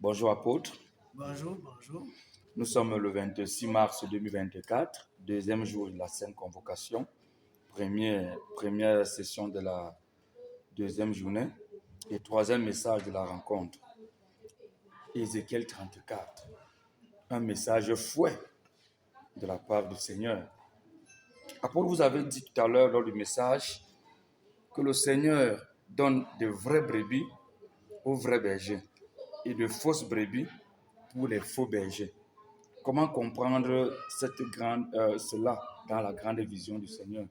Bonjour apôtre, Bonjour, bonjour. nous sommes le 26 mars 2024, deuxième jour de la Sainte Convocation, première session de la deuxième journée et troisième message de la rencontre. Ézéchiel 34, un message fouet de la part du Seigneur. Apôtre, vous avez dit tout à l'heure lors du message que le Seigneur donne de vraies brebis aux vrais bergers et de fausses brebis pour les faux bergers. Comment comprendre cela dans la grande vision du Seigneur?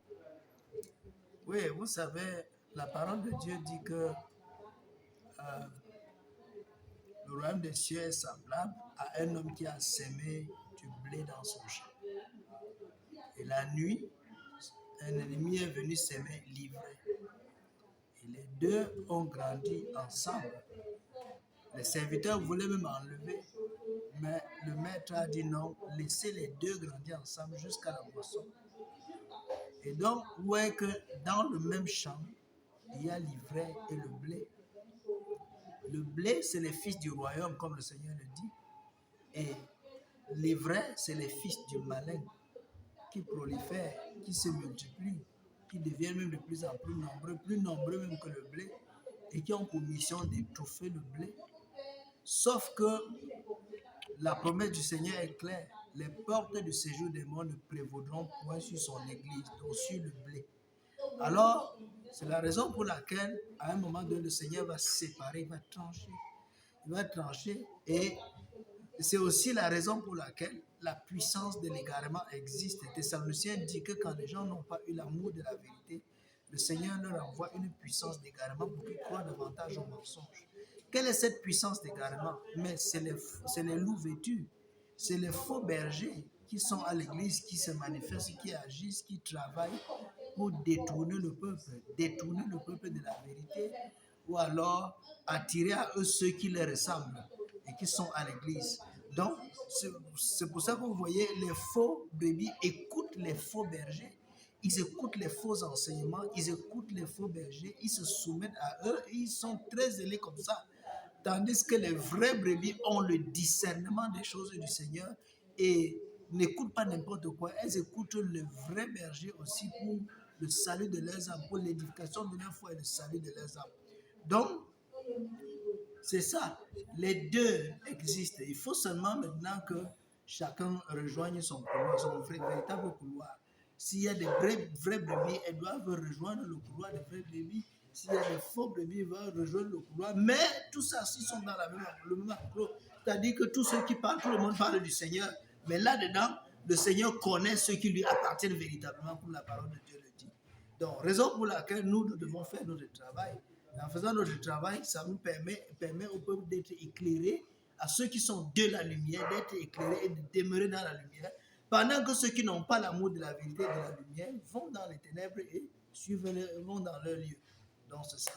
Oui, vous savez, la parole de Dieu dit que le royaume des cieux est semblable à un homme qui a semé du blé dans son champ. Et la nuit, un ennemi est venu s'aimer l'ivraie. Et les deux ont grandi ensemble. Les serviteurs voulaient même enlever, mais le maître a dit non, laissez les deux grandir ensemble jusqu'à la moisson. Et donc, vous voyez que dans le même champ, il y a l'ivraie et le blé. Le blé, c'est les fils du royaume, comme le Seigneur le dit. Et l'ivraie, c'est les fils du malin qui prolifèrent, qui se multiplient, qui deviennent même de plus en plus nombreux même que le blé, et qui ont pour mission d'étouffer le blé. Sauf que la promesse du Seigneur est claire. Les portes du séjour des morts ne prévaudront point sur son église, donc sur le blé. Alors, c'est la raison pour laquelle, à un moment donné, le Seigneur va séparer, il va trancher. Il va trancher et c'est aussi la raison pour laquelle la puissance de l'égarement existe. Les Thessaloniciens dit que quand les gens n'ont pas eu l'amour de la vérité, le Seigneur leur envoie une puissance d'égarement pour qu'ils croient davantage au mensonge. Quelle est cette puissance d'égarement? Mais c'est les loups vêtus, c'est les faux bergers qui sont à l'église, qui se manifestent, qui agissent, qui travaillent pour détourner le peuple de la vérité, ou alors attirer à eux ceux qui les ressemblent et qui sont à l'église. Donc, c'est pour ça que vous voyez, les faux brebis écoutent les faux bergers, ils écoutent les faux enseignements, ils écoutent les faux bergers, ils se soumettent à eux et ils sont très zélés comme ça. Tandis que les vrais brebis ont le discernement des choses du Seigneur et n'écoutent pas n'importe quoi. Elles écoutent le vrai berger aussi pour le salut de leurs âmes, pour l'édification de leur foi et le salut de leurs âmes. Donc, c'est ça. Les deux existent. Il faut seulement maintenant que chacun rejoigne son couloir, son véritable couloir. S'il y a des vrais brebis, elles doivent rejoindre le couloir des vrais brebis. S'il y a des faux brebis, elles doivent rejoindre le couloir. Mais tout ça, ils sont dans le même couloir. C'est-à-dire que tous ceux qui parlent, tout le monde parle du Seigneur. Mais là-dedans, le Seigneur connaît ceux qui lui appartiennent véritablement, comme la parole de Dieu le dit. Donc, raison pour laquelle nous devons faire notre travail. En faisant notre travail, ça nous permet au peuple d'être éclairé, à ceux qui sont de la lumière, d'être éclairés et de demeurer dans la lumière, pendant que ceux qui n'ont pas l'amour de la vérité et de la lumière vont dans les ténèbres et vont dans leur lieu. Donc c'est ça.